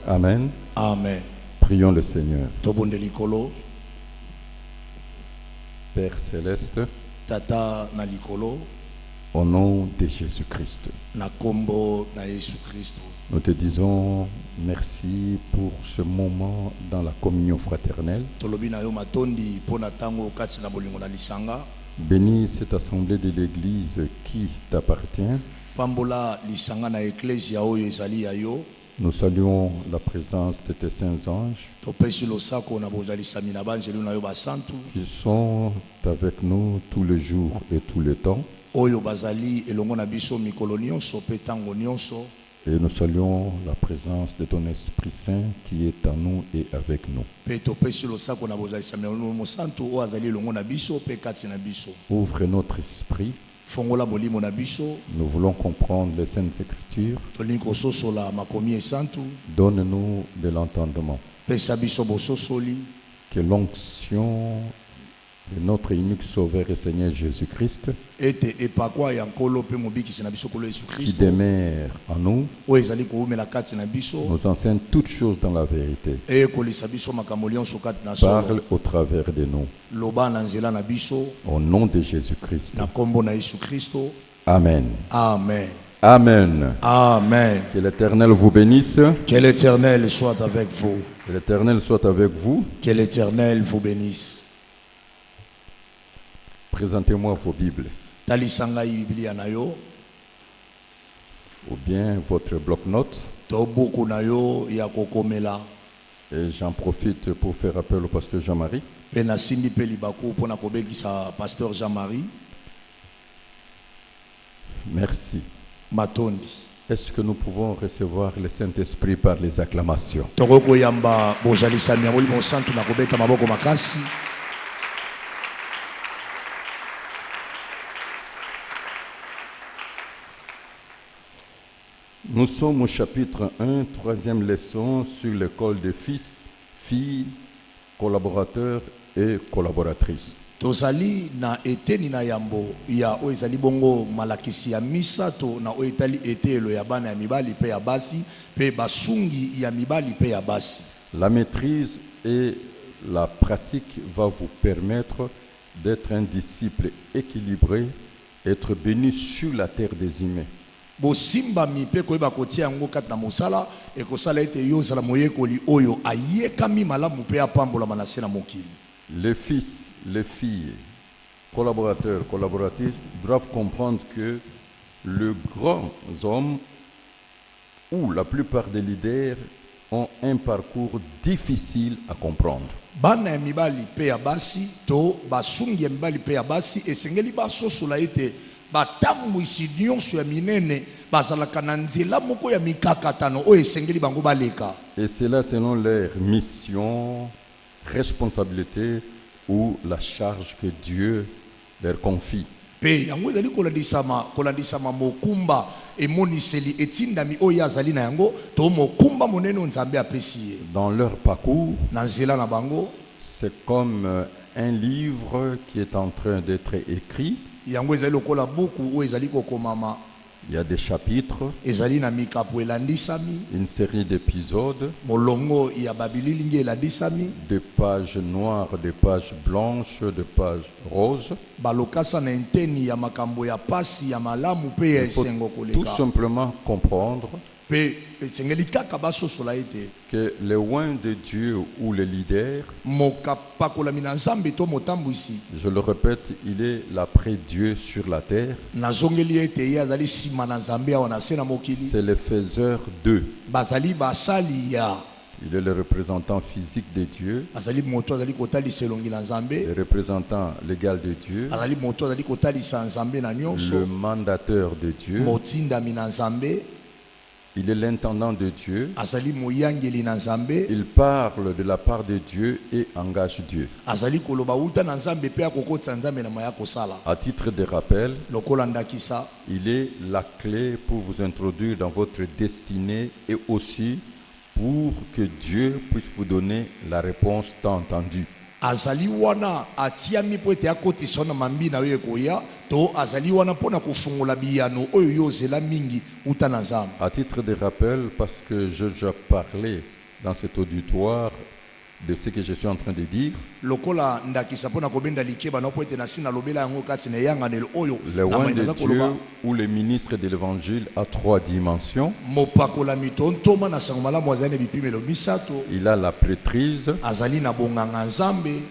Amen. Amen. Prions le Seigneur. Tobonde likolo, Père céleste, tata na likolo, au nom de Jésus-Christ, na kombo na Yesu Kristo. nous te disons merci pour ce moment dans la communion fraternelle. Tolobi na yo matondi pona tango kati na bolingo na lisanga. Bénis cette assemblée de l'Église qui t'appartient. Pambola lisanga na ecclesia oyo ezali ya yo. Nous saluons la présence de tes saints anges Topesi losako na bozalisami na banjelu na yo basantu. qui sont avec nous tous les jours et tout le temps. Oyo bazali elongo na biso mikolo nyonso pe tango nyonso. Et nous saluons la présence de ton Esprit Saint qui est en nous et avec nous. Pe topesi losako na bozalisami na mosantu o azali elongo na biso pe kati na biso. Ouvre notre esprit. Fongola molimo na biso. Nous voulons comprendre les Saintes Écritures. Tolinko sosola makomi esantu. Donne-nous de l'entendement. Pesa biso bososoli. Que l'onction de notre unique Sauveur et Seigneur Jésus-Christ, Ete epakwa ya nkolo pe mobikisi na biso kolo Yesu qui Kristo. demeure en nous, O ezali koumela kati na biso. nous enseigne toutes choses dans la vérité. E kolisa biso makambo nyonso kati na solo. Parle au travers de nous. Loba na nzela na biso. Au nom de Jésus-Christ. Na kombo na Yesu Kristo. Amen. Amen. Amen. Amen. Que l'Éternel vous bénisse. Que l'Éternel soit avec vous. Que l'Éternel soit avec vous. Que l'Éternel vous bénisse. Présentez-moi vos Bibles. Talisanga Biblia na yo. Ou bien votre bloc-notes. To buku na yo ya kokomela. Et j'en profite pour faire appel au pasteur Jean-Marie. Pe na simbi pe libaku pona kobekisa pasteur Jean-Marie. Merci. Matondi. Est-ce que nous pouvons recevoir le Saint-Esprit par les acclamations? Tokoko yamba bozalisami ya molimo santu na kobeta maboko makasi. Nous sommes au chapitre 1, troisième leçon sur l'école des fils, filles, collaborateurs et collaboratrices. Tozali na eteni na yambo ya o ezali bongo malakisi ya misato na o etali etelo ya bana ya mibali pe ya basi pe basungi ya mibali pe ya basi. La maîtrise et la pratique va vous permettre d'être un disciple équilibré, être béni sur la terre des humains. Bosimba mi pe koyeba kotia yango kati na mosala ekosala ete yo zala moyekoli oyo ayekami malamu pe apambola manase na mokili. Les fils, les filles, collaborateurs, collaboratrices doivent comprendre que les grands hommes ou la plupart des leaders ont un parcours difficile à comprendre. Bana ya mibali pe ya basi to basungi ya mibali pe ya basi esengeli basosola ete batamwisi nyonso ya minene bazalaka na nzela moko ya mikakatano oyo esengeli bango baleka. Et cela selon leur mission, responsabilité ou la charge que Dieu leur confie. Pe yango ezali kolandisama mokumba emoniseli etindami oyo azali na yango to mokumba monene Nzambe apesi ye. Dans leur parcours, Na nzela na bango c'est comme un livre qui est en train d'être écrit. yango ezali lokola buku oyo ezali kokomama. Il y a des chapitres, Ezali na mikapo elandisami une série d'épisodes, molongo ya babililingi elandisami des pages noires, des pages blanches, des pages roses. balokasa na enteni ya makambo ya pasi ya malamu pe ya Il faut esengo tout koleka simplement comprendre pe esengeli kaka basosola ete que les oins de Dieu ou les leaders, mokapakolami na Nzambe to motambwisi je le répète, il est l'après-Dieu sur la terre. nazongeli ete ye azali nsima na Nzambe awa na se na mokili. C'est le faiseur d'eux. Bazali basali ya Il est le représentant physique de Dieu, azali moto azali kotalisa elongi na Nzambe, le représentant légal de Dieu, azali moto azali kotalisa Nzambe na le nyonso, mandateur de Dieu. motindami na Nzambe, Il est l'intendant de Dieu. azali moyangeli na Nzambe, Il parle de la part de Dieu et engage Dieu. azali koloba uta na Nzambe pe akokotisa Nzambe na maya kosala. À titre de rappel, Lokola ndakisa il est la clé pour vous introduire dans votre destinée et aussi pour que Dieu puisse vous donner la réponse tant entendue. azali wana atiami po ete akotisa na mambi na yo ekoya to azali wana mpona kofungola biyano oyo yo ozela mingi uta na Nzambe. À titre de rappel, parce que j'ai déjà parlé dans cet auditoire de ce que je suis en train de dire, lokola ndakisa mpona kobenda likeba na po ete na sina lobela yango kati na eyanganelo oyo le na roi de maina Dieu koloba ou le ministre de l'évangile a 3 dimensions. mopakolami tontoma na sango malamu azali na bipimelo misato. Il a la prêtrise, azali na bonganga Nzambe,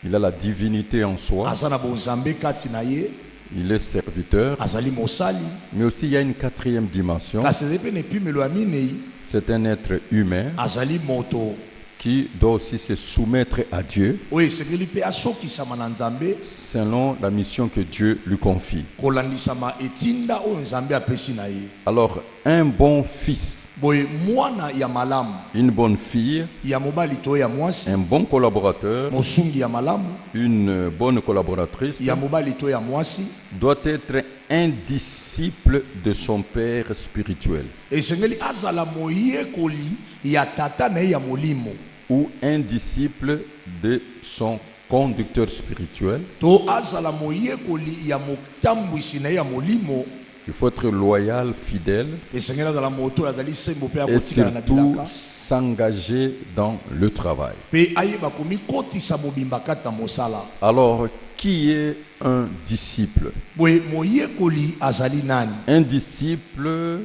il a la divinité en soi, aza na bonzambe kati na ye, il est serviteur, azali mosali. mais aussi il y a une 4e dimension, kasi ezali mpe na epimelo ya minei, c'est un être humain azali moto qui doit aussi se soumettre à Dieu oyo esengeli mpe asokisama na Nzambe selon la mission que Dieu lui confie. kolandisama etinda oyo Nzambe apesi na ye. Alors, un bon fils, boye mwana ya malamu une bonne fille, ya mobali to ya mwasi, un bon collaborateur, mosungi ya malamu une bonne collaboratrice ya mobali to ya mwasi doit être un disciple de son père spirituel esengeli azala moyekoli ya tata na ye ya molimo ou un disciple de son conducteur spirituel. to azala moyekoli ya motambwisi na ye ya molimo. Il faut être loyal, fidèle esengeli azala moto azali sembo mpe et akotikala na surtout bilaka s'engager dans le travail. mpe ayeba komikotisa mobimba kati na mosala. Alors, qui est un disciple? boye moyekoli azali nani? Un disciple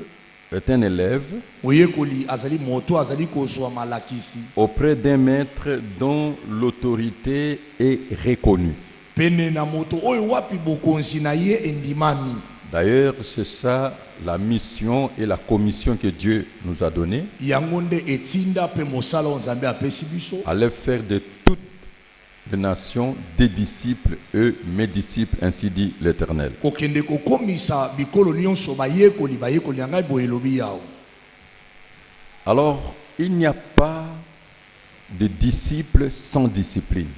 est un élève moyekoli azali moto azali kozwa malakisi auprès d'un maître dont l'autorité est reconnue. pene na moto oyo wapi bokonzi na ye endimami. D'ailleurs, c'est ça la mission et la commission que Dieu nous a donnée, yango nde etinda mpe mosala oyo Nzambe apesi biso aller faire de toutes les nations des disciples, eux, mes disciples, ainsi dit l'Éternel. kokende kokomisa bikolo nyonso bayekoli ya ngai boye elobi yawo. Alors, il n'y a pas de disciples sans discipline.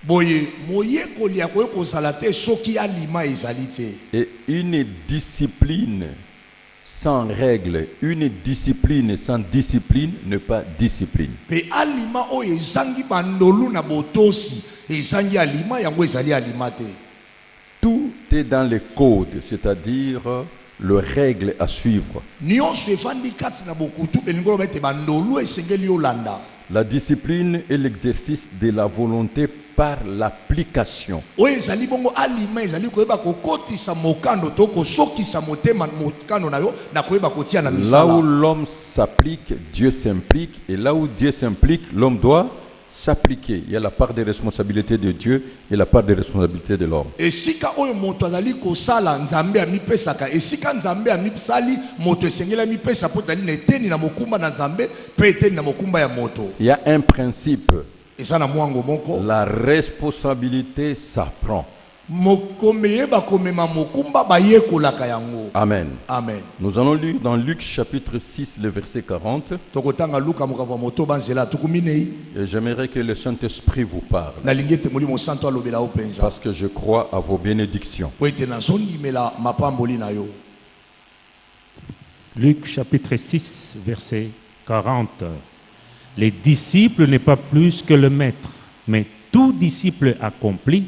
boye moyekoli akoki kozala te soki alima ezali te. Et une discipline sans règle, une discipline sans discipline n'est pas discipline. mpe alima oyo ezangi bandolu na botosi ezangi alima yango ezali alima te. Tout est dans les codes, c'est-à-dire les règles à suivre. nyonso efandi kati na bokutu elingi oloba ete bandolu esengeli yolanda. La discipline est l'exercice de la volonté par l'application. oyo ezali bongo alima ezali koyeba kokotisa mokano to kosokisa motema mokano na yo na koyeba kotia na Là où misala. l'homme s'applique, Dieu s'implique. Et là où Dieu s'implique, l'homme doit s'appliquer. Il y a la part des responsabilités de Dieu et la part des responsabilités de l'homme. esika oyo moto azali kosala Nzambe amipesaka esika Nzambe amisali moto esengeli amipesa po ezali na eteni na mokumba na Nzambe mpe eteni na mokumba ya moto. Il y a un principe. eza na mwango moko La responsabilité s'apprend. mokomeyeba komema mokumba bayekolaka yango. Amen. Amen. Nous allons lire dans Luc chapitre 6, le verset 40. tokotanga luka mokambo ya motoba nzela tuku minei Et j'aimerais que le Saint-Esprit vous parle. nalingi ete molimo santo alobela yo mpenza Parce que je crois à vos bénédictions. po ete nazondimela mapamboli na yo. Luc chapitre 6, verset 40. Les disciples n'est pas plus que le maître, mais tout disciple accompli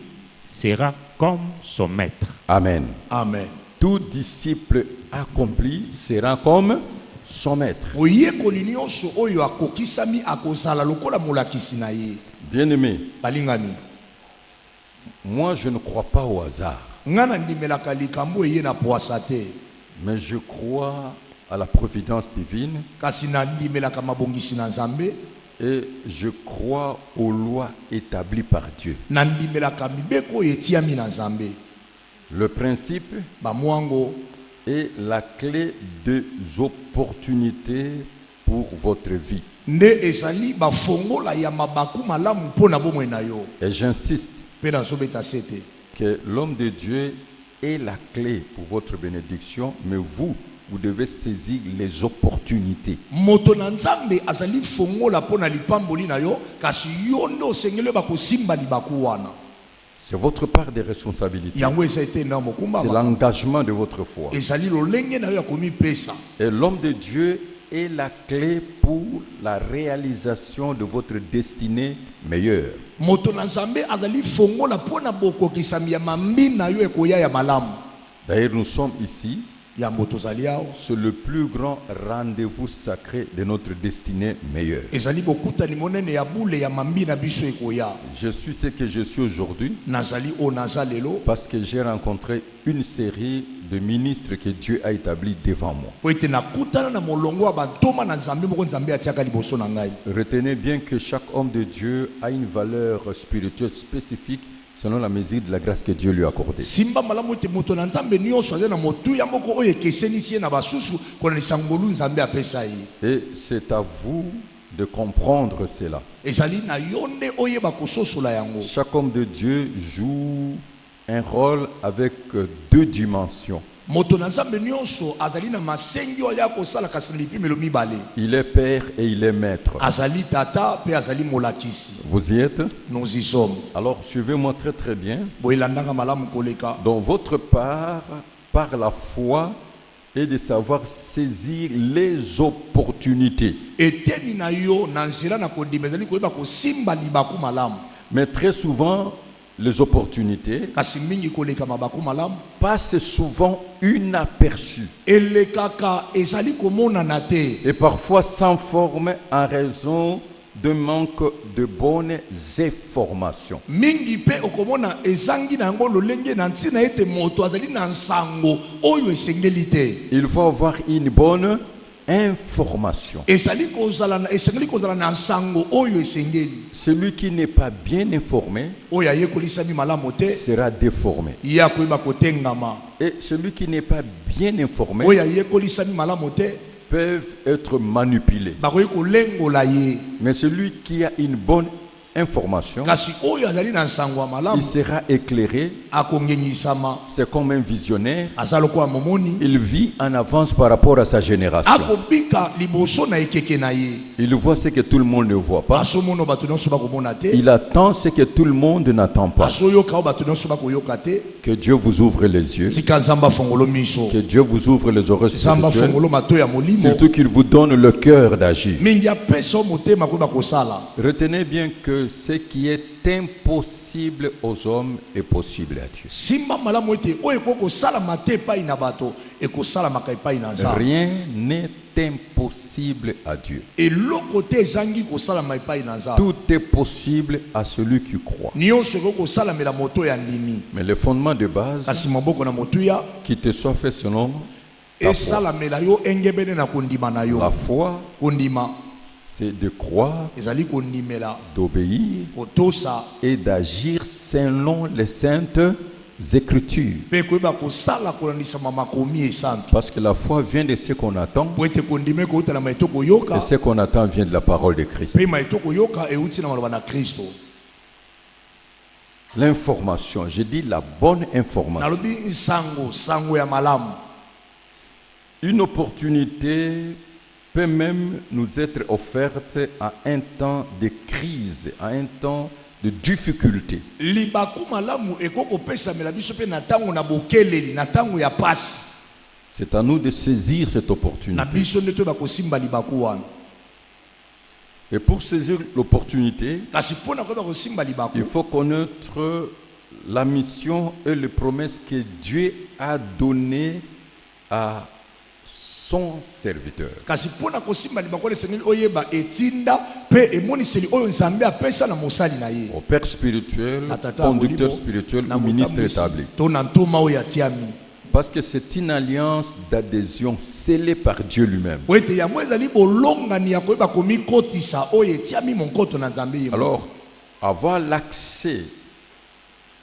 sera comme son maître. Amen. Amen. Tout disciple accompli sera comme son maître. oyekoli nyonso oyo akokisami akozala lokola molakisi na ye. Bien-aimé, balingami moi je ne crois pas au hasard, nga nandimelaka likambo eye na pwasa te mais je crois à la providence divine kasi nandimelaka mabongisi na Nzambe et je crois aux lois établies par Dieu. nandimelaka mibeko oyo etiami na Nzambe. Le principe bamwango est la clé des opportunités pour votre vie. nde ezali bafongola ya mabaku malamu mpo na bomoi na yo. Et j'insiste mpe nazobeta sete que l'homme de Dieu est la clé pour votre bénédiction, mais vous devez saisir les opportunités. moto na Nzambe azali fongola mpo na lipamboli na yo kasi yo nde osengeli bakosimba libaku wana. C'est votre part de responsabilité. yango eza ete na mokumba C'est l'engagement de votre foi. ezali lolenge na yo ya komipesa. Et l'homme de Dieu est la clé pour la réalisation de votre destinée meilleure. Moto na Nzambe azali fongola pona bokokisami ya mambina yo ekoya ya malamu. D'ailleurs, nous sommes ici. Ya moto zali awo. C'est le plus grand rendez-vous sacré de notre destinée meilleure. Ezali bokuta ni monene ya bule ya mambina biso ekoya. Je suis ce que je suis aujourd'hui Nazali o nazalelo. parce que j'ai rencontré une série de ministres que Dieu a établis devant moi. Poete na kutana na molongo ba toma na Nzambe moko Nzambe atiaka liboso na ngai. Retenez bien que chaque homme de Dieu a une valeur spirituelle spécifique selon la mesure de la grâce que Dieu lui a accordée. Simba malamu te moto na Nzambe nyonso azali na motu ya moko oyo ekesenisi na basusu kona lisangolu Nzambe apesa ye. Et c'est à vous de comprendre cela. Ezali na yonde oyeba kososola yango. Chaque homme de Dieu joue un rôle avec deux dimensions. Moto na Nzambe nyonso azali na masengi oyo ya kosala kasilipi melo mibale. Il est père et il est maître. Azali tata pe azali molakisi. Vous y êtes? Nous y sommes. Alors suivez-moi très très bien. Boilandanga malamu koleka. Dans votre part, par la foi, et de savoir saisir les opportunités. Eteni na yo na nzela na kondima ezali koyeba kosimba libaku malamu. Mais très souvent, les opportunités Kasi mingi koleka mabaku malamu. passent souvent inaperçues Elekaka ezali komona na te. et parfois sans forme en raison d'un manque de bonnes informations. Mingi pe okomona ezangi na yango lolenge na ntina ete moto azali na nsango oyo esengeli te. Il faut avoir une bonne information. Ezali kozala na nsango oyo esengeli. Celui qui n'est pas bien informé Oyo ayekolisami malamu te sera déformé. ya koyeba kotengama. Et celui qui n'est pas bien informé Oyo ayekolisami malamu te peuvent être manipulés. bakoki kolengola ye. Mais celui qui a une bonne information, Kasi oyo azali na nsango ya il malamu sera éclairé. akongenyisama. C'est comme un visionnaire. Aza lokola momoni Il vit en avance par rapport à sa génération. akobika liboso na ekeke na ye. Il voit ce que tout le monde ne voit pas. Asomono bato nyonso bakomona te. Il attend ce que tout le monde n'attend pas. Asoyoka o bato nyonso bakoyoka te. Que Dieu vous ouvre les yeux. Tika Nzamba fongolo miso. Que Dieu vous ouvre les oreilles Nzamba spirituelles. fongolo mato ya molimo. Surtout qu'il vous donne le cœur d'agir. Mingi apesa motema koyeba kosala. Retenez bien que ce qui est impossible aux hommes est possible à Dieu. Simba malamu ete oyo ekokosala te epai na bato ekosalamaka epai na Nzambe. Rien n'est impossible à Dieu. Eloko te ezangi kosalama epai na Nzambe. Tout est possible à celui qui croit. Nyonso ekokosalamela moto ya ndimi. Mais le fondement de base Kasi maboko na motuya qui te soit fait selon ta foi. esalamela yo engebene na kondima na yo. La foi, Kondima c'est de croire, ezali kondimela d'obéir kotosa et d'agir selon les saintes Écritures. pe koyeba kosala kolandisama makomi esantu. Parce que la foi vient de ce qu'on attend Po ete kondime koutala maito koyoka et ce qu'on attend vient de la parole de Christ. pe maito koyoka euti na maloba na Kristo. L'information, je dis la bonne information. Nalobi sango ya malamu. Une opportunité peut même nous être offerte à un temps de crise, à un temps de difficulté. Libaku malamu ekoko pesa mela biso pe na tango na bokeleli na tango ya pasi. C'est à nous de saisir cette Na opportunité. biso nde to bakosimba libaku wana. Et pour saisir l'opportunité, Kasi pona ko bakosimba libaku. il faut connaître la mission et les promesses que Dieu a données à son serviteur. Kasi pona kosimba libaku le sengeli oyeba etinda pe emoniseli oyo Nzambe apesa na mosali na ye. Au Père spirituel, Na tata conducteur molimo, spirituel na ou ministre motambwisi, établi. to na ntoma oyo atiami. Parce que c'est une alliance d'adhésion scellée par Dieu lui-même. Po ete yango ezali bolongani ya koyeba komikotisa oyo etiami monkoto na Nzambe ye. Alors, avoir l'accès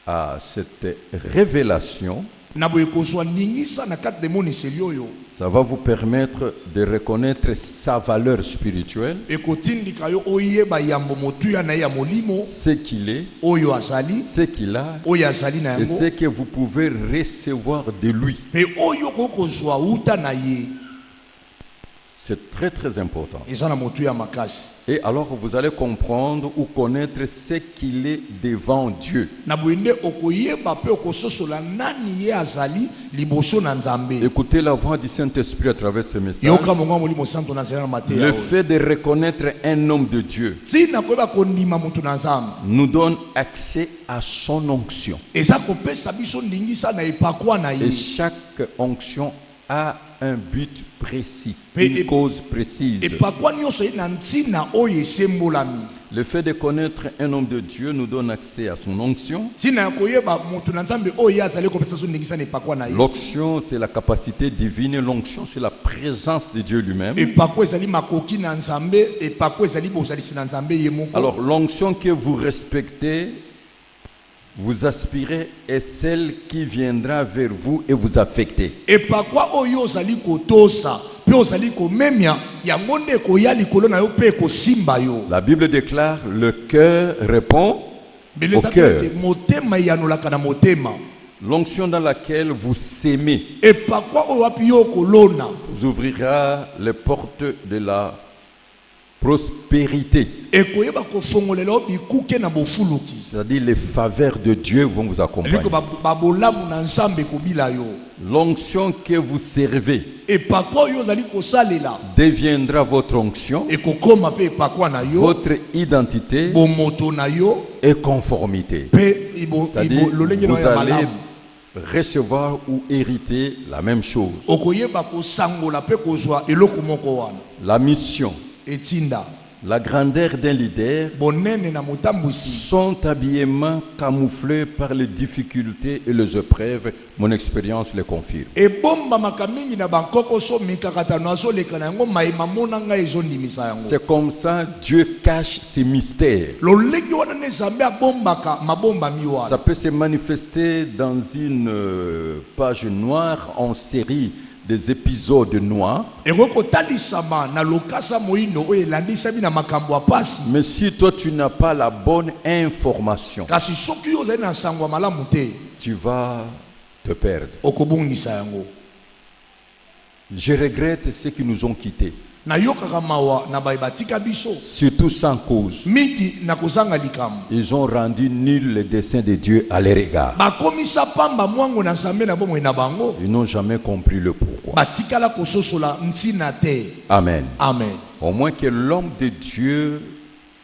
à cette révélation, Na boye kozwa ningisa na kati de moniseli oyo. ça va vous permettre de reconnaître sa valeur spirituelle, Ekotindika yo oyeba yambo motuya na ya molimo ce qu'il est, oyo azali ce qu'il a oyo azali na et yango ce que vous pouvez recevoir de lui. pe oyo kokozwa uta na ye. C'est très très important. eza na motu ya makasi. Et alors vous allez comprendre ou connaître ce qu'il est devant Dieu. Na boyende okoyeba pe okososola nani ye azali liboso na Nzambe. Écoutez la voix du Saint-Esprit à travers ce message. Yoka mongo molimo santo na zela mateya. Le fait de reconnaître un homme de Dieu Tina koyeba kondima mutu na Nzambe. nous donne accès à son onction. Eza kopesa biso ndingisa na epakwa na Et ye. chaque onction a un but précis, Mais- une cause précise. Epakwa nyonso ye na ntina oyo esembolami. Le fait de connaître un homme de Dieu nous donne accès à son onction. Tina ya koyeba mutu na Nzambe oyo ye azali kopesa so ndingisa na epakwa na ye. L'onction, c'est la capacité divine. L'onction, c'est la présence de Dieu lui-même. Epakwa ezali makoki na Nzambe, epakwa ezali bozalisi na Nzambe ye moko. Alors, l'onction que vous respectez, vous aspirez, est celle qui viendra vers vous et vous affecter. Epakwa oyo ozali kotosa pe ozali komemia yango nde koya likolo na yo pe kosimba yo. La Bible déclare, le cœur répond Mbele au tata cœur. ete motema yanolaka na motema. L'onction dans laquelle vous s'aimez Epakwa oyo wapi yo kolona vous ouvrira les portes de la prospérité. ekoyeba kofongolela yo bikuke na bofuluki. C'est-à-dire les faveurs de Dieu vont vous accompagner. Eliko babolamu na Nzambe kobila yo. L'onction que vous servez Epakwa oyo ozali kosalela deviendra votre onction, ekokoma pe epakwa na yo votre identité bomoto na yo et conformité. pe C'est-à-dire lolenge na vous yo ya allez malamu. recevoir ou hériter la même chose. Okoyeba kosangola pe kozwa eloko moko wana. La mission, Etinda la grandeur d'un leader bonene na motambusi sont habillement camouflés par les difficultés et les épreuves. Mon expérience le confirme. ebombamaka mingi na bankoko so mikakatano azoleka na yango mayema mona ngai ezondimisa yango. C'est comme ça Dieu cache ses mystères. lolenge wana nde Nzambe abombaka mabombami Ça wana. peut se manifester dans une page noire en série des épisodes noirs. ekoki kotalisama na lokasa moyindo oyo elandisami na makambo ya pasi. Mais si toi tu n'as pas la bonne information, kasi soki ozali na sango ya malamu te tu vas te perdre. okobungisa yango. Je regrette ceux qui nous ont quittés, nayokaka mawa na baye batika biso surtout sans cause. mingi na kozanga likambo. Ils ont rendu nul le dessein de Dieu à leur égard. bakomisa pamba mwango na Nzambe na bomoi na bango. Ils n'ont jamais compris le pourquoi. batikala kososola ntina te. Amen. Amen. Au moins que l'homme de Dieu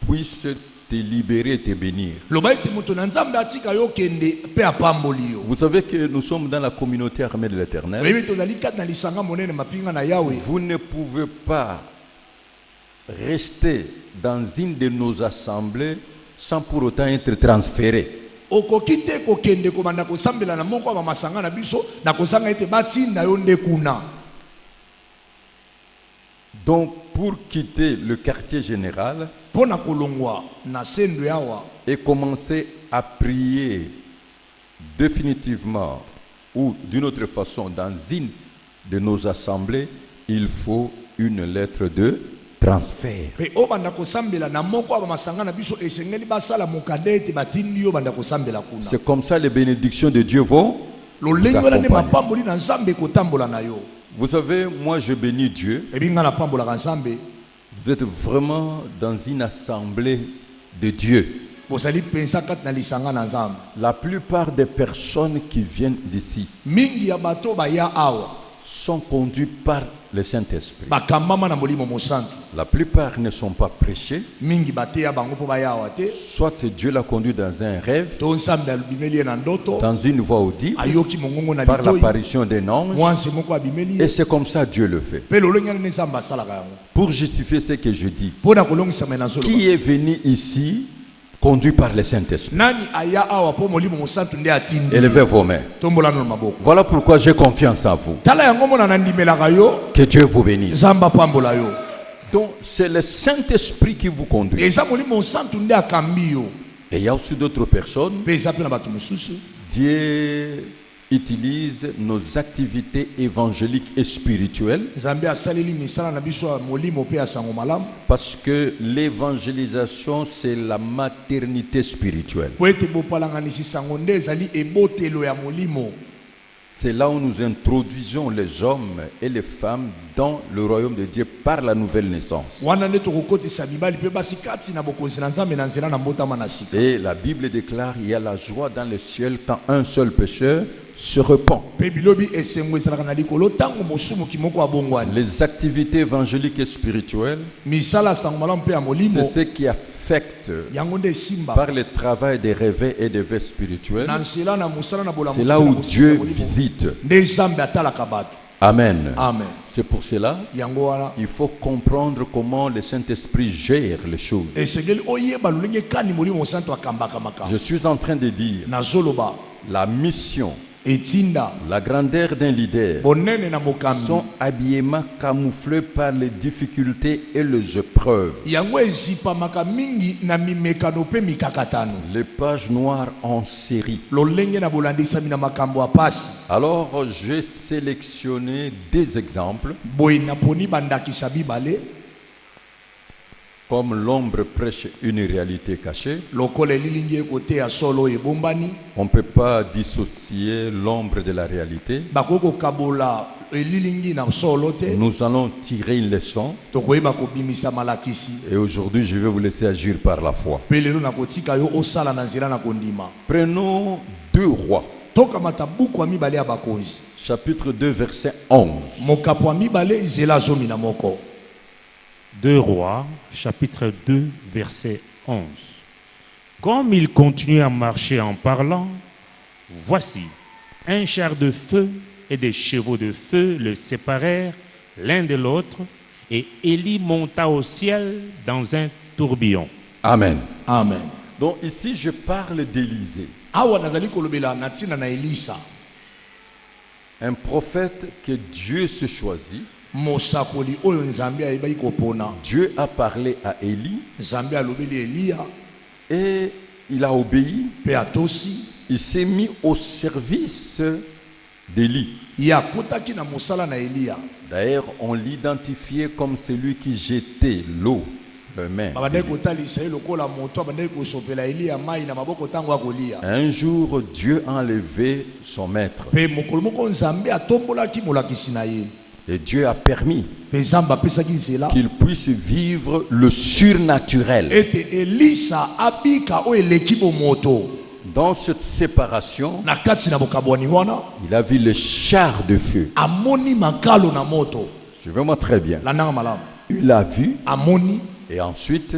puisse te libérer et te bénir. loba ete moto na Nzambe atika yo kende pe apamboli yo. Vous savez que nous sommes dans la communauté armée de l'Éternel. oyebi tozali kati na lisanga monene mapinga na Yawe. Vous ne pouvez pas rester dans une de nos assemblées sans pour autant être transféré. okoki te kokende kobanda kosambela na moko ya bamasanga na biso na kozanga ete batinda yo nde kuna. Donc, pour quitter le quartier général mpo na kolongwa na sendo yawa et commencer à prier définitivement ou d'une autre façon dans une de nos assemblées, il faut une lettre de transfert. pe obanda kosambela na moko ya bamasanga na biso esengeli basala mokanda ete batindi yo banda kosambela kuna. C'est comme ça les bénédictions de Dieu vont lolenge vous wana nde accompagner. mapamboli na Nzambe kotambola na yo. Vous savez, moi je bénis Dieu. ebi nga napambolaka Nzambe. Vous êtes vraiment dans une assemblée de Dieu. bozali mpenza kati na lisanga na Nzambe. La plupart des personnes qui viennent ici mingi ya bato baya awa sont conduites par le Saint-Esprit. bakambama na molimo mosantu. La plupart ne sont pas prêchés. mingi bateya bango mpo baya awa te. Soit Dieu l'a conduit dans un rêve, to Nzambe alibimeli ye na ndoto dans une voix audible, ayoki mongongo na par litoi l'apparition d'un ange. mwanse moko abimeli Et ye. c'est comme ça Dieu le fait. mpe lolenge nani Nzambe asalaka yango Pour justifier ce que je dis, mpo na kolongisama na zoloba. qui est venu ici conduit par le Saint-Esprit? nani aya awa mpo molimo mosantu nde atindi. Élevez vos mains. tombola no maboko. Voilà pourquoi j'ai confiance en vous. tala yango mona nandimelaka yo. Que Dieu vous bénisse. Nzambe apambola yo. Donc c'est le Saint-Esprit qui vous conduit. eza molimo mosantu nde akambi yo. Et il y a aussi d'autres personnes. mpe eza mpe na bato mosusu. Dieu utilise nos activités évangéliques et spirituelles Nzambe asaleli misala na biso ya molimo mpe ya sango malamu. parce que l'évangélisation c'est la maternité spirituelle. po ete bopalanganisi sango nde ezali ebotelo ya molimo. C'est là où nous introduisons les hommes et les femmes dans le royaume de Dieu par la nouvelle naissance. Et la Bible déclare qu'il y a la joie dans le ciel quand un seul pécheur se repent. Les activités évangéliques et spirituelles, c'est ce qui affecte par le travail des réveils et des veilles spirituelles. C'est là où Dieu visite. Amen. Amen. C'est pour cela il faut comprendre comment le Saint-Esprit gère les choses. Je suis en train de dire la mission, la grandeur d'un leader sont habillement camouflés par les difficultés et les épreuves. Les pages noires en série. Alors j'ai sélectionné des exemples. Comme l'ombre prêche une réalité cachée, on ne peut pas dissocier l'ombre de la réalité. Nous allons tirer une leçon. Et aujourd'hui, je vais vous laisser agir par la foi. Prenons 2 Rois. Chapitre 2, verset 11. 2 Rois, chapitre 2, verset 11. Comme il continue à marcher en parlant, voici, un char de feu et des chevaux de feu le séparèrent l'un de l'autre, et Élie monta au ciel dans un tourbillon. Amen. Amen. Donc ici, je parle d'Élisée. Un prophète que Dieu se choisit. Dieu a parlé à Élie et il a obéi. Il s'est mis au service d'Élie. D'ailleurs, on l'identifiait comme celui qui jetait l'eau. Un jour, Dieu a enlevé son maître. Et Dieu a permis qu'il puisse vivre le surnaturel. Dans cette séparation, il a vu le char de feu. Suivez-moi très bien. Il l'a vu. Et ensuite,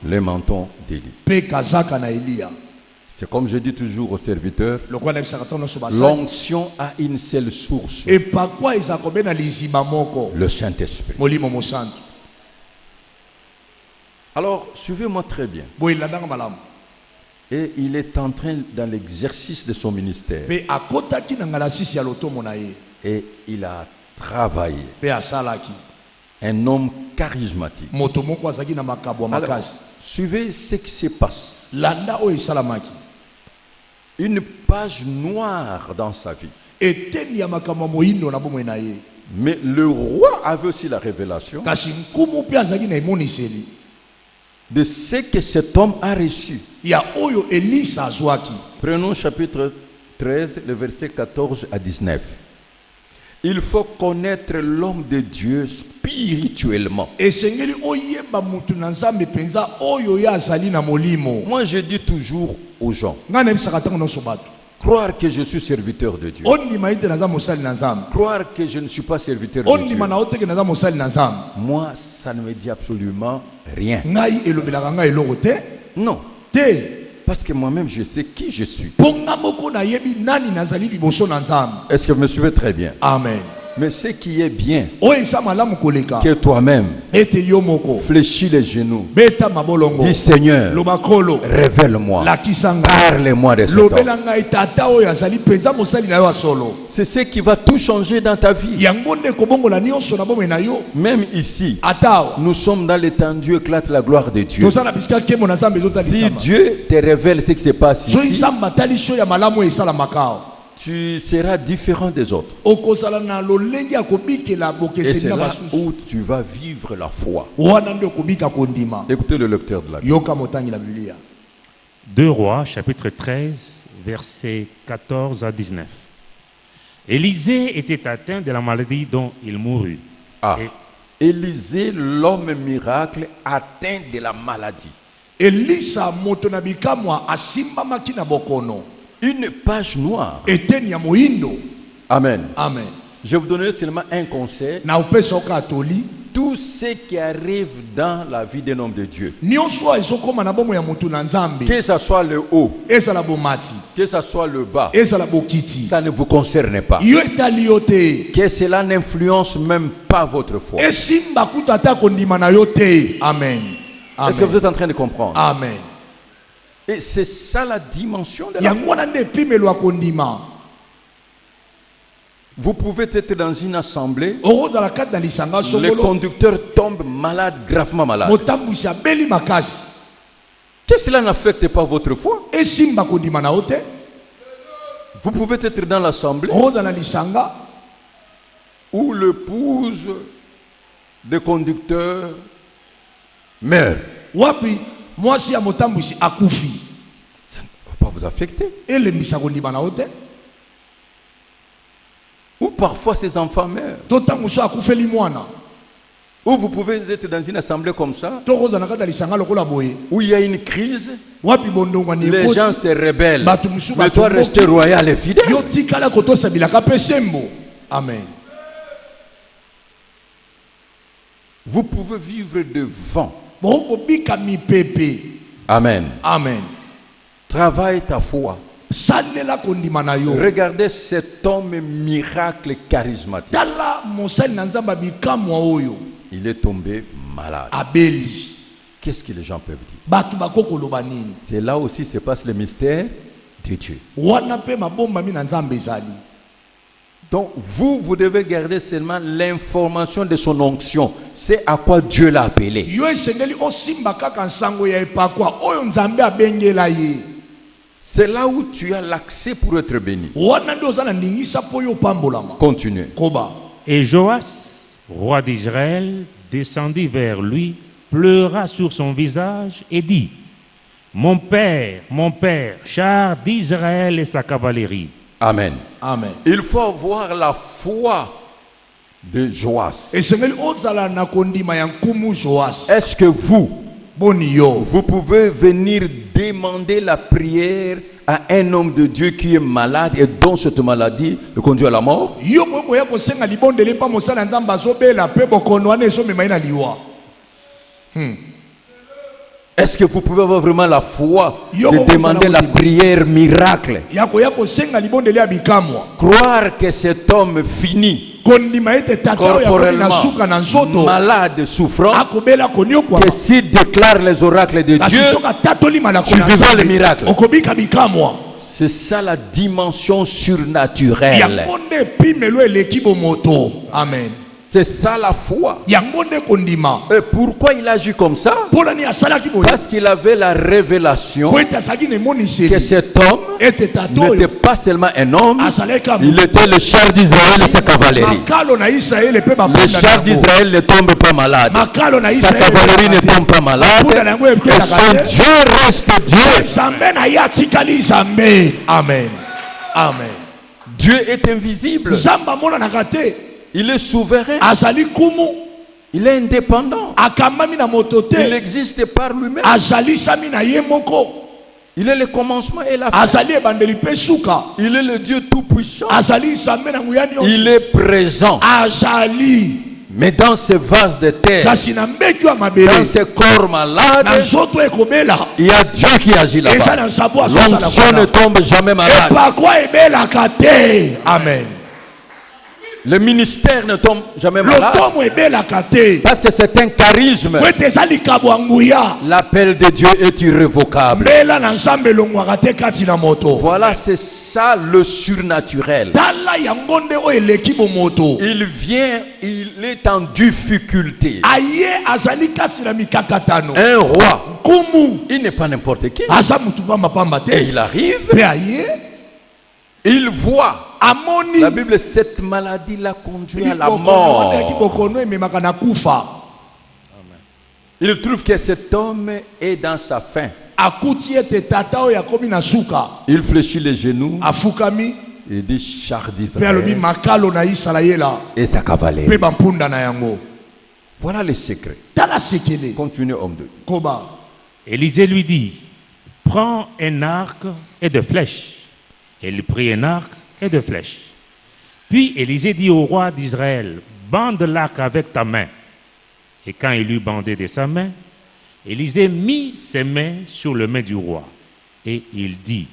le menton d'Élie. C'est comme je dis toujours aux serviteurs, l'onction a une seule source, le Saint-Esprit. Alors, suivez-moi très bien. Et il est en train dans l'exercice de son ministère. Et il a travaillé. Un homme charismatique. Alors, suivez ce qui se passe. Une page noire dans sa vie. Mais le roi avait aussi la révélation de ce que cet homme a reçu. Prenons chapitre 13, le verset 14 à 19. Il faut connaître l'homme de Dieu spirituellement. Moi, je dis toujours aux gens, croire que je suis serviteur de Dieu, croire que je ne suis pas serviteur de Dieu, moi, ça ne me dit absolument rien. Non. Parce que moi-même, je sais qui je suis. Est-ce que vous me suivez très bien? Amen. Mais ce qui est bien, que toi-même fléchis les genoux, dis Seigneur, révèle-moi, parle-moi de cet homme. C'est ce qui va tout changer dans ta vie. Même ici, nous sommes dans l'étendue, éclate la gloire de Dieu. Si Dieu te révèle ce qui se passe ici, tu seras différent des autres. Et c'est là où tu vas vivre la foi. Écoutez le lecteur de la Bible. 2 Rois, chapitre 13, versets 14 à 19. Élisée était atteint de la maladie dont il mourut. Ah, Et- Élisée, l'homme miracle, atteint de la maladie. Elisa moto na bikamwa asimbamaki na bokono. Une page noire. Eteni ya moindo. Amen. Amen. Je vais vous donner seulement un conseil. Na upesa okatoli. Tout ce qui arrive dans la vie d'un homme de Dieu, Nyonso ezokoma na bomo ya mutu na nzambe. que ce soit le haut, Ezala bomati. que ce soit le bas, Ezala bokiti. ça ne vous concerne pas. Yo etali yo te. Que cela n'influence même pas votre foi. Esimba kuta ata kondima na yo te. Amen. Est-ce que vous Amen. êtes en train de comprendre? Amen. Et c'est ça la dimension de la foi. Yango wana nde epimelo ya kondima. Vous pouvez être dans une assemblée, Okozala kati na lisanga le songolo. conducteur tombe malade, gravement malade. Motambwisi abeli makasi. Que cela n'affecte pas votre foi. Esimba kondima na yo te. Vous pouvez être dans l'assemblée Okozala na lisanga. où l'épouse du conducteur meurt. Wapi mwasi ya motambwisi akufi. Ça ne va pas vous affecter. Elembisa kondima na yo te. Ou parfois ses enfants meurent. To ntango so akufeli mwana. Ou vous pouvez être dans une assemblée comme ça, Tokozala na kati ya lisanga lokola boye. où il y a une crise, Wapi bondongwa ni les ekoti. gens se rebellent. Bato mosusu Mais toi, batomboki. rester royal et fidèle. Yo tikala kotosabilaka pe sembo. Amen. Vous pouvez vivre devant. Bokobika mipepe. Amen. Amen. Travaille ta foi. Salela kondima na yo. Regardez cet homme miracle charismatique. Tala mosali na nzamba bikamwa oyo. Il est tombé malade. Abeli. Qu'est-ce que les gens peuvent dire? Bato bakokoloba nini. C'est là aussi se passe le mystère de Dieu. Wana pe mabomba mi na nzambe ezali. Donc vous devez garder seulement l'information de son onction. C'est à quoi Dieu l'a appelé. Yo esengeli osimba kaka nsango ya epakwa oyo nzambe abengela ye. C'est là où tu as l'accès pour être béni. Wana nde oza na ndingisa po yo pambolama. Continuez. Koba. Et Joas, roi d'Israël, descendit vers lui, pleura sur son visage et dit, mon père, char d'Israël et sa cavalerie. Amen. Amen. Il faut avoir la foi de Joas. Esengeli ozala na kondima ya nkumu Joas. Est-ce que Boni yo. vous pouvez venir demander la prière à un homme de Dieu qui est malade et dont cette maladie le conduit à la mort? Yo ko ya kosenga libondele pa mosala nzamba zobela pe bokono wana ezomema na liwa. Est-ce que vous pouvez avoir vraiment la foi Yo, de demander la prière miracle? Ya kosenga libondele ya bikamwa. Croire que cet homme finit Kondima ete tata ya komi na suka na nzoto. corporellement malade, souffrant, Akobela konyo kwa. que s'il déclare les oracles de Dieu, Kasisoka tatoli malako tu na vivras le nzambe. miracle. Okobika bikamwa. C'est ça la dimension Ya surnaturelle. monde pimelo eleki bomoto. Amen. C'est ça la foi. Ya monde kondima. Et pourquoi il agit comme ça? Pona ni asalaki boye. Parce qu'il avait la révélation Po ete asaki ne moni que seli. cet homme Ete tato n'était yo. pas seulement un homme, Asaleka il était le char d'Israël et sa cavalerie. makalo na Israël pe Le bapunda char na d'Israël ne tombe pas malade. makalo na Sa Israël cavalerie ne tombe pas malade. Et son Dieu reste Dieu. Zambe na ya tikali zambe. Amen. Amen. Dieu est invisible. Zamba mona na kate. Il est souverain. Azali kumu. Il est indépendant. Akambami na motote. Il existe par lui-même. Azali sami na ye moko. Il est le commencement et la fin. Azali ebandeli pe suka. Il est le Dieu tout-puissant. Azali zambe na nguyani Il oso. est présent. Azali. Mais dans ce vase de terre, Kasi na mbeki wa dans mabele. ce corps malade, Na nzoto ekobela. il y a Dieu qui agit Eza là-bas. na nsabu asosala L'onction ne kuna. tombe jamais malade. Epakwa ebelaka te. Amen. Le ministère ne tombe jamais malade. Lotomo ebelaka te. Parce que c'est un charisme. Po ete eza likambo ya nguya. L'appel de Dieu est irrévocable. Mbela na nzambe elongwaka te kati na moto. Voilà, c'est ça le surnaturel. Tala yango nde oyo eleki bomoto. Il vient, il est en difficulté. Aye azali kasi na mikakatano. Un roi, Kumu. il n'est pas n'importe qui. Aza mutu pamba pamba Et te. il arrive, Pe aye. il voit. Amoni. La Bible, cette maladie l'a conduit à la Libokono wana ya mort. kibokono ememaka na kufa. Il trouve que cet homme est dans sa fin. Akuti ete tata oyo akomi na suka. Il fléchit les genoux, Afukami. Il dit char Pe alobi d'Israël makalo na Israela. et sa Pe cavalerie. bampunda na yango. Voilà le secret. Tala sekele. Continuez, homme de Dieu. Koba. Élisée lui dit, prends un arc et des flèches. Il prit un arc et des flèches. Puis Élisée dit au roi d'Israël, bande l'arc avec ta main. Et quand il eut bandé de sa main, Élisée mit ses mains sur les mains du roi. Et il dit,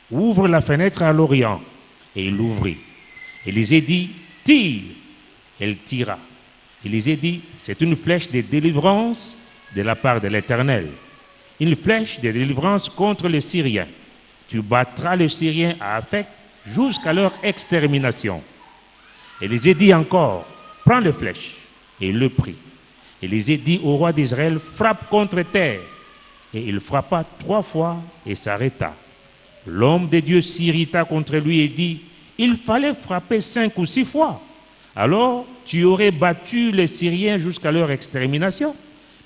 ouvre la fenêtre à l'orient. Et il l'ouvrit. Élisée dit, tire. Elle tira. Élisée dit, c'est une flèche de délivrance de la part de l'Éternel. Une flèche de délivrance contre les Syriens. Tu battras les Syriens à Aphek jusqu'à leur extermination. Élisée dit encore, prends les flèches. Et il le prit. Élisée dit au roi d'Israël, frappe contre terre. Et il frappa 3 fois et s'arrêta. L'homme de Dieu s'irrita contre lui et dit, il fallait frapper 5 ou 6 fois. Alors tu aurais battu les Syriens jusqu'à leur extermination.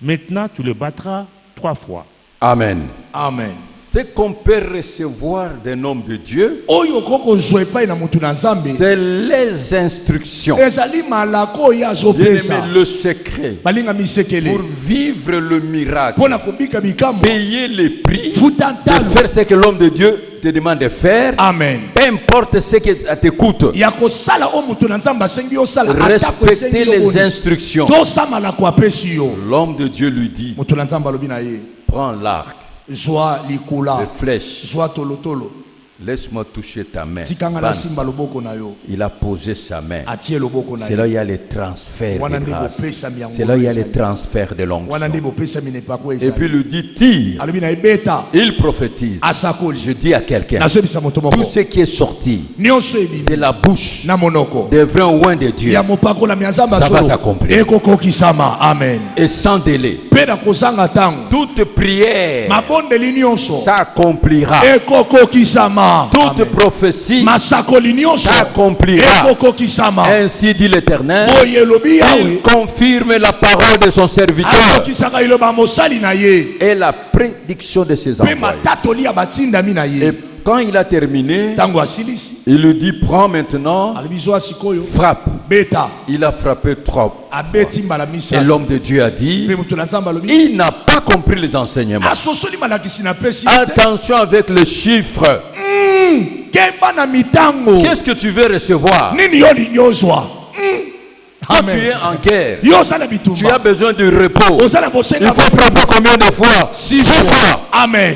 Maintenant tu le battras 3 fois. Amen. Amen. Ce qu'on peut recevoir d'un homme de Dieu, Oyo koko zwe pa na mutu na Nzambe. c'est les instructions. Ezali malako ya zopesa. Bien-aimé, le secret Balinga misekele. pour vivre le miracle, Pona kubika bikambo. payer les prix, de Futantalo. faire ce que l'homme de Dieu te demande de faire, Amen. peu importe ce que ça te coûte. Ya kosala o mutu na Nzambe asengi osala Respecter les instructions. To samala ko apesi yo. L'homme de Dieu lui dit, Mutu na Nzambe alobi na ye. prends l'arc, Zwa likula. les flèches, Zwa tolotolo. laisse-moi toucher ta main. Tikanga na Bam. simba loboko na yo. Il a posé sa main. Atie loboko na C'est là où yo. il y a les transferts Wana de ndi grâce. bopesa miyango. C'est là où il y a les transferts de Wana ndi l'onction. bopesa minepako Et ezali. puis il lui dit, tire. Alobi na ebeta. Il prophétise. Asakoli. Je dis à quelqu'un, Nazobisa moto moko. tout ce qui est sorti Nyonso de ebibi. la bouche Na monoko. des vrais oins de Dieu Ya mopakola mi Nzambe Ça va solo. s'accomplir. Ekokokisama. Amen. et sans délai, Pe na kozanga tango. toute prière Mabondeli nyonso. s'accomplira. Ekokokisama. Toute Amen. prophétie Masakoli nyonso. s'accomplira. Ekokokisama. Ainsi dit l'Éternel. Boye lobi Il yawe. confirme la parole de son serviteur Akokisaka iloba mosali na ye. et la prédiction de ses Pe envoyés. matatoli ya batindami na Et ye. quand il a terminé, Tango asilisi. il lui dit, prends maintenant, Alobi zwa sikoyo. frappe. Beta. Il a frappé trop. Abeti mbala Et misa. l'homme de Dieu a dit, Pe mutu na Nzambe alobi. il n'a pas compris les enseignements. Asosoli malakisi na pesi. Attention avec les chiffres. Kemba na mitango. Qu'est-ce que tu veux recevoir? Nini yo linyozwa. Quand tu es en guerre, Yo sala tu as bitumba. besoin de repos. Ozala Il bosenga faut frapper combien de fois? 6 fois. fois. Amen.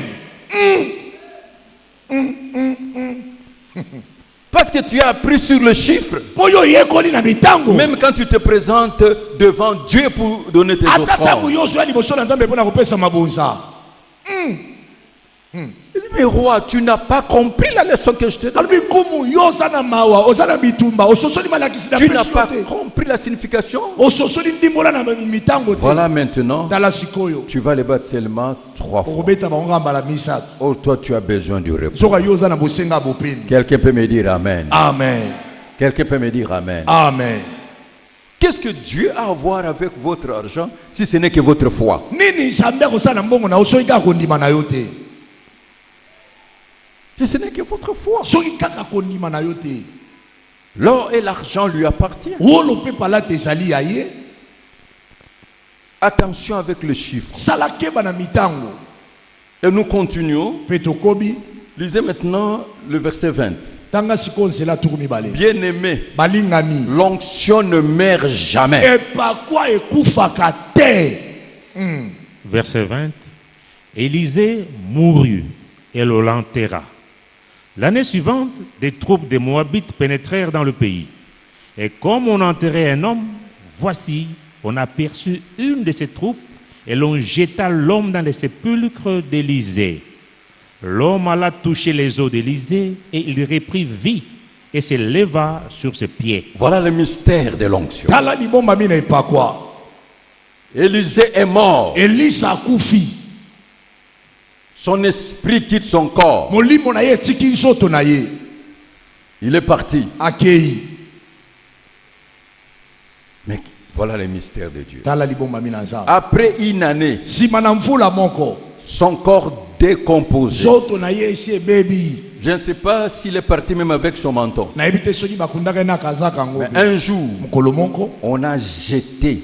Parce que tu as appris sur le chiffre. Po yo yekoli na mitango. Même quand tu te présentes devant Dieu pour donner tes Ata tango offrandes. yo zwa liboso na Nzambe pona kopesa mabonza. Mais roi, tu n'as pas compris la leçon que je te donne. Alobi kumu yo zana mawa, ozana bitumba, ososoli malakisi na Tu n'as pesi pas yote. compris la signification. Ososoli ndimbola na mitango te. Voilà maintenant, Tala sikoyo. tu vas les battre seulement 3 fois. Okobeta bango mbala misato. Oh, toi, tu as besoin du repos. Zoka yo zana bosenga bopeni. Quelqu'un peut me dire Amen. Amen. Quelqu'un peut me dire Amen. Amen. Qu'est-ce que Dieu a à voir avec votre argent si ce n'est que votre foi? Nini Nzambe akosala mbongo na osoki kaka kondima na yo te. Si ce n'est que votre foi. Soki kaka kondima na yo te. L'or et l'argent lui appartiennent. Wolo pe pala te ezali ya ye. Attention avec le chiffre. Sala keba na mitango. Et nous continuons. Pe tokobi. Lisez maintenant le verset 20. Tanga siko nzela tuku mibale. Bien-aimé, Balingami. l'onction ne meurt jamais. Epakwa ekufaka te. Verset 20. Élisée mourut et le l'enterra. L'année suivante, des troupes de Moabites pénétrèrent dans le pays. Et comme on enterrait un homme, voici, on aperçut une de ces troupes et l'on jeta l'homme dans les sépulcres d'Élisée. L'homme alla toucher les os d'Élisée et il reprit vie et se leva sur ses pieds. Voilà le mystère de l'onction. Tala libomba mina epakwa. Élisée est mort. Elisa akufi. Son esprit quitte son corps. Molimo na ye etiki nzoto na ye. Il est parti. Akei. Mais voilà le mystère de Dieu. Tala libomba mina nzambe. Après une année, Sima na mvula moko. son corps décomposé, Nzoto na ye esi ebebi. Je ne sais pas s'il est parti même avec son menton. Mais un jour, on a jeté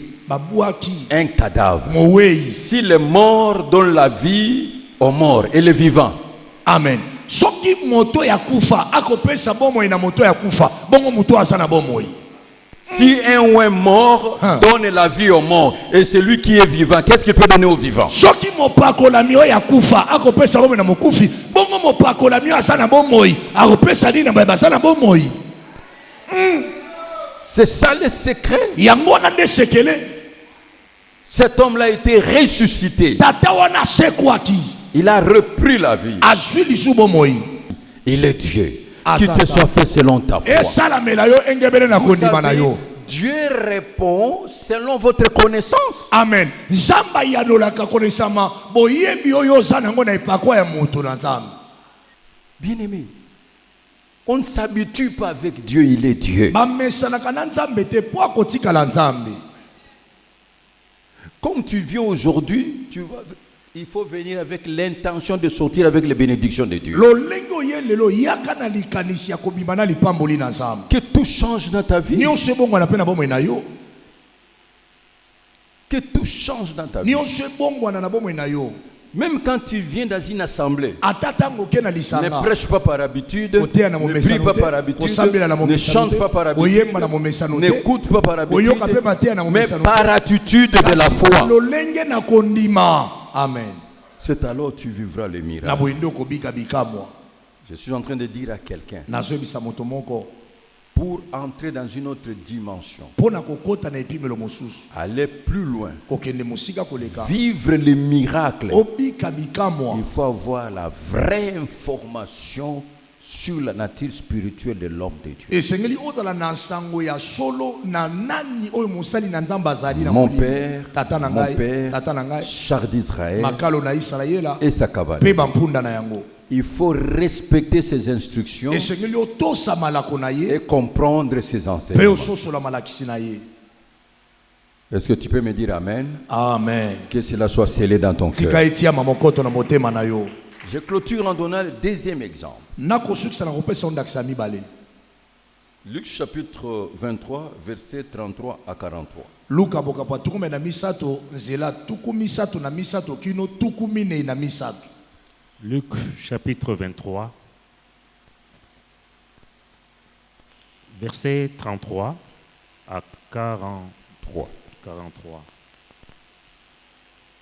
un cadavre. S'il est mort, donne la vie aux morts et les vivants. Amen. Soki moto ya kufa akopesa bomo ina moto ya kufa bongo moto asana bomo. Si un ou un mort donne la vie aux morts et celui qui est vivant, qu'est-ce qu'il peut donner aux vivants? Soki mopako la mio ya kufa akopesa bomo na mokufi bongo mopako la mio asana bomo akopesa ni na basana bomo. C'est ça le secret. Yango na nde sekele. Cet homme-là a été ressuscité. Tata wana sekwaki. Il a repris la vie. Il est Dieu. Qui te soit fait selon ta foi. Vous savez, Dieu répond selon votre connaissance. Amen. Bien-aimé, on ne s'habitue pas avec Dieu, il est Dieu. Comme tu viens aujourd'hui, tu vois, il faut venir avec l'intention de sortir avec les bénédictions de Dieu. Que tout change dans ta vie. Que tout change dans ta vie. Même quand tu viens dans une assemblée, ne prêche pas par habitude, ne prie pas par habitude, ne chante pas par habitude, n'écoute pas par habitude, mais par attitude de la foi. Amen. C'est alors que tu vivras les miracles. Je suis en train de dire à quelqu'un, pour entrer dans une autre dimension, aller plus loin, vivre les miracles, il faut avoir la vraie information sur la nature spirituelle de l'homme de Dieu. Mon père, char d'Israël et sa cavale. Il faut respecter ses instructions et comprendre ses enseignements. Est-ce que tu peux me dire Amen? Amen. Que cela soit scellé dans ton cœur. Je clôture en donnant le deuxième exemple. Luc chapitre 23, versets 33 à 43. Luc chapitre 23, versets 33 à 43.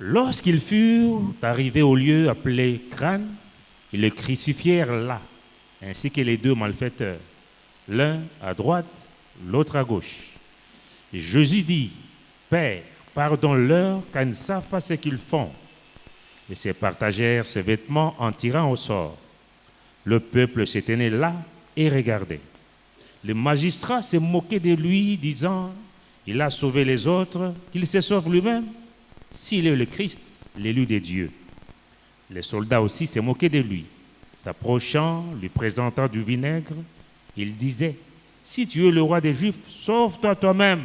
Lorsqu'ils furent arrivés au lieu appelé Crâne, ils le crucifièrent là, ainsi que les deux malfaiteurs, l'un à droite, l'autre à gauche. Et Jésus dit, Père, pardonne-leur, car ils ne savent pas ce qu'ils font. Et se partagèrent ses vêtements en tirant au sort. Le peuple se tenait là et regardait. Le magistrat se moquait de lui, disant, il a sauvé les autres, qu'il se sauve lui-même. S'il est le Christ, l'élu de Dieu. Les soldats aussi se moquaient de lui. S'approchant, lui présentant du vinaigre, il disait, si tu es le roi des Juifs, sauve-toi toi-même.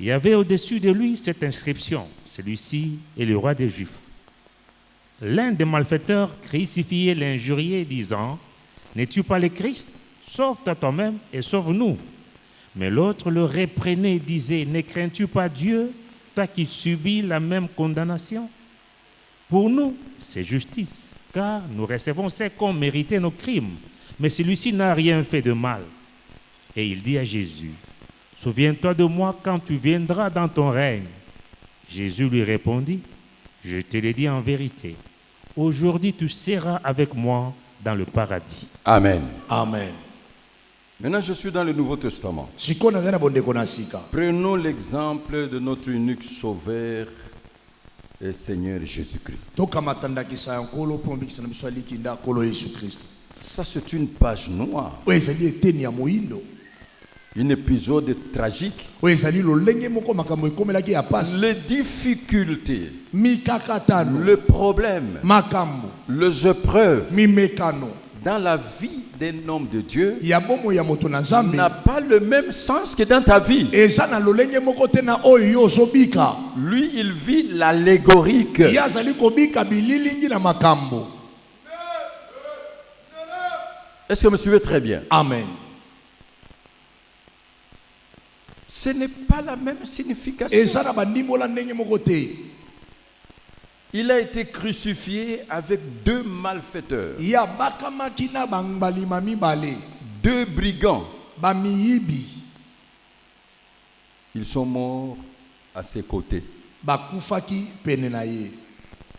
Il y avait au-dessus de lui cette inscription, celui-ci est le roi des Juifs. L'un des malfaiteurs crucifiés l'injuriait, disant, n'es-tu pas le Christ? Sauve-toi toi-même et sauve-nous. Mais l'autre le reprenait et disait, ne crains-tu pas Dieu, toi qui subis la même condamnation? Pour nous, c'est justice, car nous recevons ce qu'ont mérité nos crimes, mais celui-ci n'a rien fait de mal. Et il dit à Jésus, souviens-toi de moi quand tu viendras dans ton règne. Jésus lui répondit, je te l'ai dit en vérité, aujourd'hui tu seras avec moi dans le paradis. Amen. Amen. Maintenant, je suis dans le Nouveau Testament. Prenons l'exemple de notre unique Sauveur et Seigneur Jésus-Christ. Ça, c'est une page noire. Un épisode tragique. Les difficultés, le problème, les épreuves dans la vie d'un homme de Dieu n'a pas le même sens que dans ta vie. Lui, il vit l'allégorique. Est-ce que vous me suivez très bien? Amen. Ce n'est pas la même signification. Et ça na bandimbola ndenge moko te. Il a été crucifié avec deux malfaiteurs, Ya bakamaki na bangbalima mibale. deux brigands. Bamiyibi. Ils sont morts à ses côtés. Bakufaki pene na ye.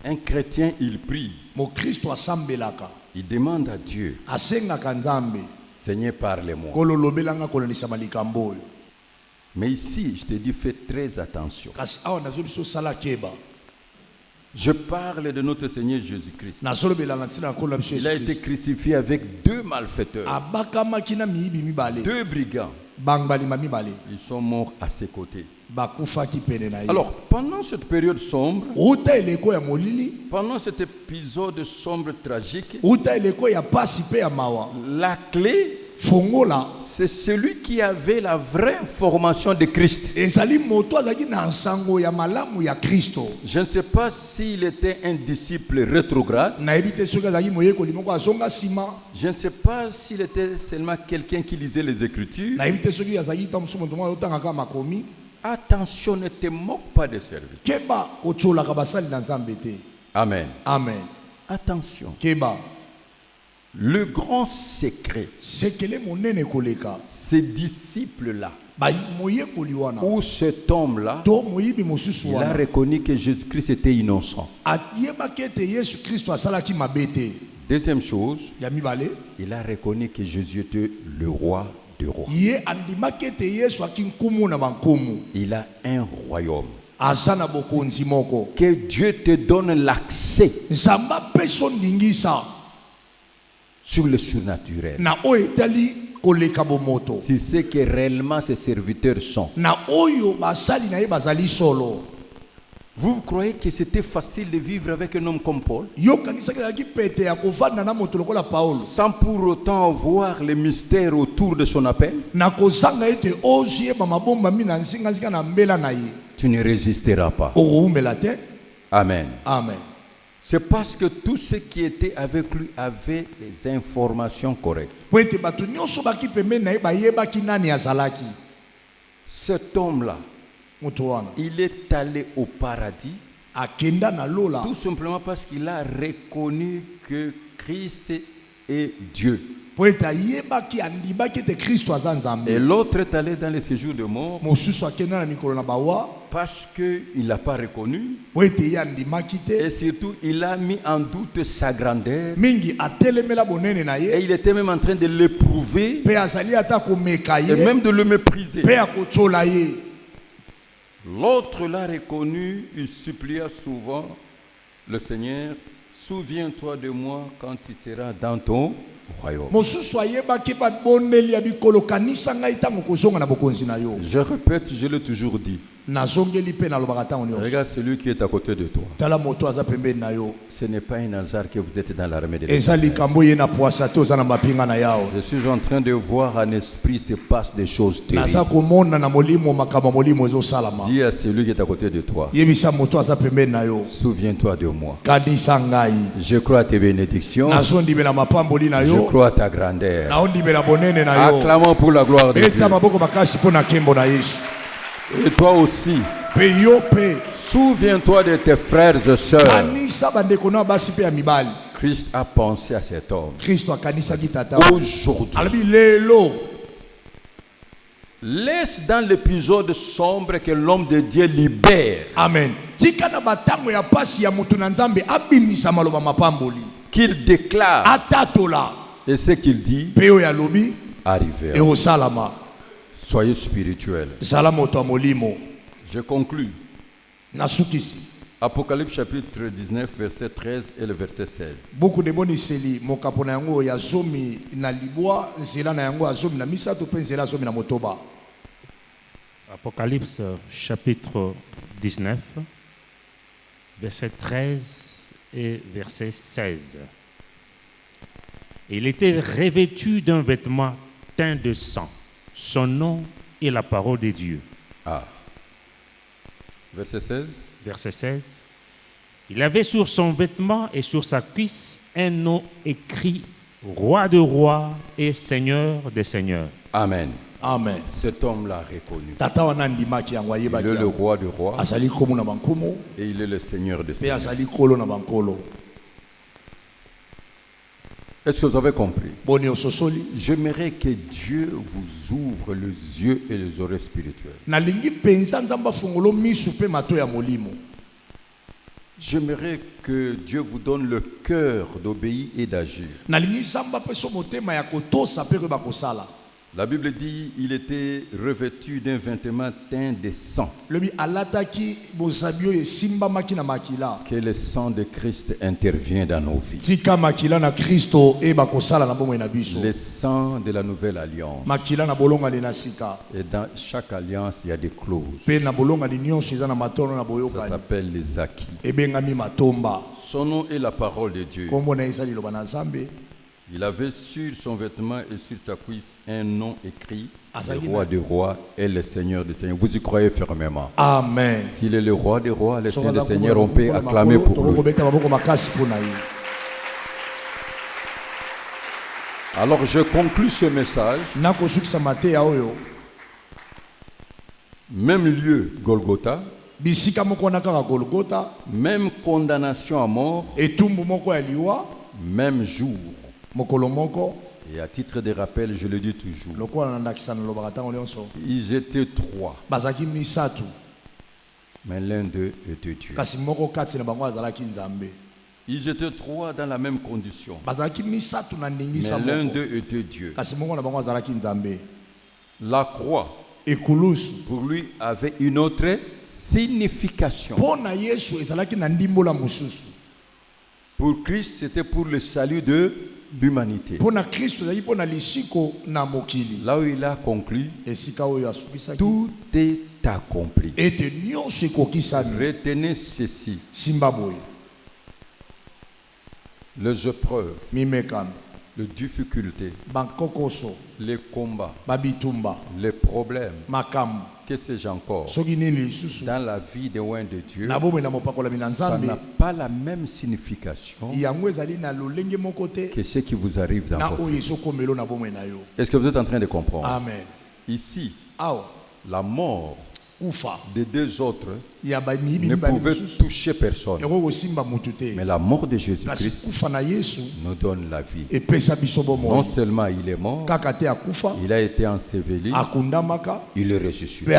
Un chrétien, il prie. Mo Kristo asambelaka. Il demande à Dieu, Asengaka Nzambe. Seigneur, parlez-moi. Kololobelanga kolonisa malikambo oyo. Mais ici, je te dis, fais très attention. Kasi awa nazo biso sala keba. Je parle de notre Seigneur Jésus-Christ. Nazolobela na ntina kola biso Il a été crucifié avec deux malfaiteurs, abakamaki na miyibi mibale. deux brigands. Bangbalima mibale. Ils sont morts à ses côtés. Bakufaki pene na ye. Alors, pendant cette période sombre, Uta eleko ya molili. pendant cet épisode sombre tragique, Uta eleko ya pasi pe ya mawa. la clé, Fongola. c'est celui qui avait la vraie formation de Christ. Ezali moto azaki na nsango ya malamu ya Kristo. Je ne sais pas s'il était un disciple rétrograde. Na ebite soki azaki moyekoli moko azonga sima. Je ne sais pas s'il était seulement quelqu'un qui lisait les Écritures. Na ebite soki azaki tamusu moto moko otangaka makomi. Attention, ne te moque pas de servir. Keba kotsolaka basali na Nzambe te. Amen. Amen. Attention. Keba Le grand secret, sekele monene koleka. ces disciples-là, Ba moyekoli wana. ou cet homme-là, To moyibi mosusu il a wana. reconnu que Jésus-Christ était innocent. Ayebaki ete Yesu Kristo asalaki mabe te. Deuxième chose, Ya mibale. il a reconnu que Jésus était le roi des rois. Ye andimaki ete Yesu aki nkumu na bankumu. Il a un royaume. Aza na bokonzi moko. Que Dieu te donne l'accès Nzamba peso ndingisa sur le surnaturel. na oyo etali koleka bomoto. C'est ce que réellement ses serviteurs sont. Na oyo basali na ye bazali solo. Vous croyez que c'était facile de vivre avec un homme comme Paul, Yokanisaki ezalaki pete ya kovanda na moto lokola Paulo. sans pour autant voir les mystères autour de son appel? Na kozanga ete ozwi yeba mabomba mi na nzinga na mbela na ye. Tu ne résisteras pas. Okoumela te. Amen. Amen. C'est parce que tous ceux qui étaient avec lui avaient des informations correctes. Po ete bato nyonso baki pembeni na ye bayebaki nani azalaki. Cet homme-là, Moto wana il est allé au paradis akenda na lola. tout simplement parce qu'il a reconnu que Christ est Dieu. Po ete ayebaki andibaki ete Kristo aza Et Nzambe. l'autre est allé dans les séjours de mort Mosusu akenda na mikolo na bawa. parce qu'il ne l'a pas reconnu. Po ete ye andimaki te. Et surtout, il a mis en doute sa grandeur. Mingi atelemela bonene na Et ye. il était même en train de l'éprouver Pe azali ata komeka et ye. même de le mépriser. Pe akotsola ye. L'autre l'a reconnu, il supplia souvent le Seigneur, souviens-toi de moi quand tu seras dans ton royaume. Mosusu ayebaki babondeli ya bikolo kanisa ngai ntango kozonga na bokonzi na yo. Je répète, je l'ai toujours dit. Nazongeli pe nalobaka ntango nyonso. Regarde celui qui est à côté de toi. Tala moto aza pembeni na yo. Ce n'est pas un hasard que vous êtes dans l'armée de Dieu. Eza likambo ye na poasa te oza na mapinga na yao. Je suis en train de voir en esprit se passe des choses Naza terribles. komona na molimo makambo ya molimo ezosalama. Dis à celui qui est à côté de toi, Yebisa moto aza pembeni na yo. souviens-toi de moi. Kanisa ngai. Je crois à tes bénédictions. Nazondimela mapamboli na Je yo. crois à ta grandeur. Naondimela bonene na yo. Acclamons pour la gloire de Dieu. Beta maboko makasi mpo na nkembo na Yesu. Et toi aussi, Pe yo pe. souviens-toi de tes frères et sœurs. Kanisa bandeko na basi pe ya mibali. Christ a pensé à cet homme. Kristo akanisaki tata. Aujourd'hui, Alobi lelo. laisse dans l'épisode sombre que l'homme de Dieu libère, Amen. Tika na batango ya pasi ya mutu na Nzambe abimisa maloba mapamboli. qu'il déclare Atatola. et ce qu'il dit Pe yo ya lobi. arrivera. E osalama. Soyez spirituels. Zala moto ya molimo. Je conclus. Nasukisi. Apocalypse chapitre 19, verset 13 et le verset 16. Beaucoup de boniseli mokapo na yango ya zomi na libwa, nzela na yango ya zomi na misato pe nzela zomi na motoba. Apocalypse chapitre 19, verset 13 et verset 16. Il était revêtu d'un vêtement teint de sang. Son nom est la parole de Dieu. Ah. Verset 16. Verset 16. Il avait sur son vêtement et sur sa cuisse un nom écrit roi de rois et seigneur des seigneurs. Amen. Amen. Cet homme l'a reconnu. Tata wana ndimaki yango Il ayebaki est le yango. roi de rois Azali komo na bankomo et il est le Seigneur des pe seigneurs. azali kolo na bankolo. Est-ce que vous avez compris? Boni ososoli. J'aimerais que Dieu vous ouvre les yeux et les oreilles spirituelles. Nalingi penza nzamba fungolo misu pe mato ya molimo. J'aimerais que Dieu vous donne le cœur d'obéir et d'agir. Nalingi samba pe so motema ya kotosa pe ba kosala. La Bible dit il était revêtu d'un vêtement teint de sang. Lobi alataki bozabio e simba makina makila. Que le sang de Christ intervient dans nos vies. Tika makila na Kristo e ba kosala na bomo na biso. Le sang de la nouvelle alliance. Makila na bolonga le nasika. Et dans chaque alliance, il y a des clauses. Pe na bolonga li nyonso eza na matono na Ça boyokani. s'appelle les acquis. E bengami matomba. Son nom est la parole de Dieu. Kombo na ezali loba na Nzambe. Il avait sur son vêtement et sur sa cuisse un nom écrit, Azali le roi des rois et le Seigneur des seigneurs. Vous y croyez fermement. Amen. S'il est le roi des rois, le Seigneur des seigneurs, on peut acclamer pour lui. Alors je conclus ce message. Même lieu, Golgotha. Même condamnation à mort. Même jour. Et à titre de rappel, je le dis toujours. Ils étaient trois. Mais l'un d'eux était Dieu. Ils étaient trois dans la même condition. Mais l'un d'eux était Dieu. La croix, pour lui, avait une autre signification. Pour Christ, c'était pour le salut de l'humanité. Là où il a conclu, tout est accompli. Retenez ceci. Les épreuves, les difficultés, les combats, les problèmes, que sais-je encore, dans la vie de loin de Dieu, ça n'a pas la même signification que ce qui vous arrive dans votre vie. Est-ce que vous êtes en train de comprendre? Amen. Ici, la mort des deux autres ne pouvait pouvait toucher personne. Mais la mort de Jésus-Christ nous donne la vie. Non seulement il est mort, il a été enseveli, il est ressuscité.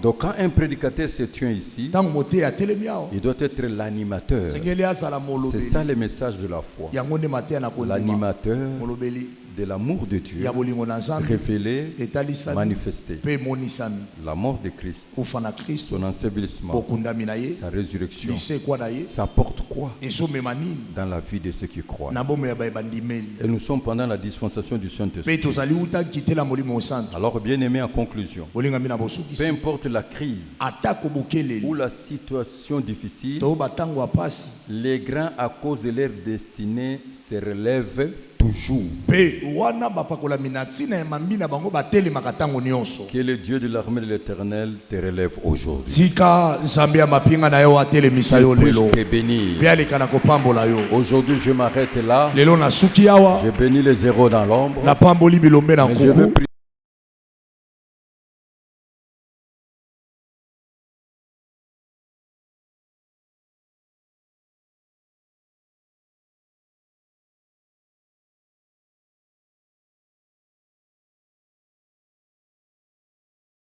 Donc quand un prédicateur se tient ici, il doit être l'animateur. C'est ça le message de la foi. L'animateur de l'amour de Dieu révélé, manifesté. La mort de Christ, son ensevelissement, sa résurrection, ça apporte quoi dans la vie de ceux qui croient? Et nous sommes pendant la dispensation du Saint-Esprit. Alors bien aimé, en conclusion, peu importe la crise ou la situation difficile, les grands à cause de leur destinée se relèvent toujours. Que le Dieu de l'armée de l'Éternel te relève aujourd'hui. Puisse te bénir. Aujourd'hui je m'arrête là. Je bénis les zéros dans l'ombre. Mais je veux prier